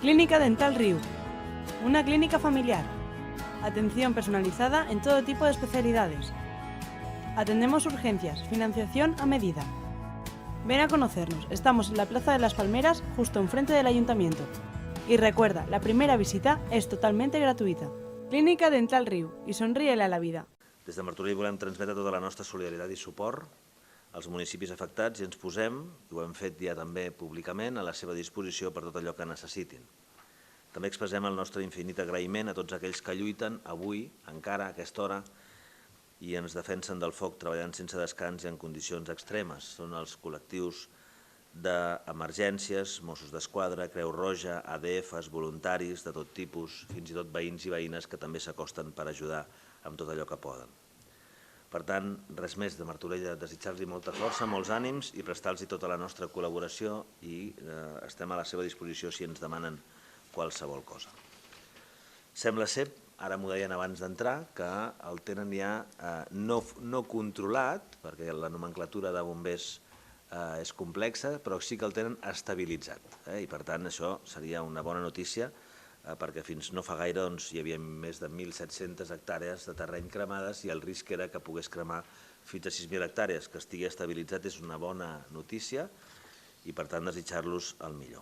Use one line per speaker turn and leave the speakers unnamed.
Clínica Dental Riu, una clínica familiar. Atención personalizada en todo tipo de especialidades. Atendemos urgencias, financiación a medida. Ven a conocernos, estamos en la Plaza de las Palmeras, justo enfrente del Ayuntamiento. Y recuerda, la primera visita es totalmente gratuïta. Clínica Dental Riu, i somríe-le a la vida.
Des de Martorell volem transmetre tota la nostra solidaritat i suport als municipis afectats i ens posem, i ho hem fet ja també públicament, a la seva disposició per tot allò que necessitin. També expressem el nostre infinit agraïment a tots aquells que lluiten avui, encara a aquesta hora, i ens defensen del foc treballant sense descans i en condicions extremes. Són els col·lectius d'emergències, Mossos d'Esquadra, Creu Roja, ADFs, voluntaris de tot tipus, fins i tot veïns i veïnes que també s'acosten per ajudar amb tot allò que poden. Per tant, res més de Martorell, desitjar-los molta força, molts ànims i prestar-los tota la nostra col·laboració i estem a la seva disposició si ens demanen qualsevol cosa. Sembla ser, ara m'ho deien abans d'entrar, que el tenen ja no controlat, perquè la nomenclatura de bombers és complexa, però sí que el tenen estabilitzat. I per tant això seria una bona notícia, perquè fins no fa gaire hi havia més de 1.700 hectàrees de terreny cremades i el risc era que pogués cremar fins a 6.000 hectàrees. Que estigui estabilitzat és una bona notícia i per tant desitjar-los el millor.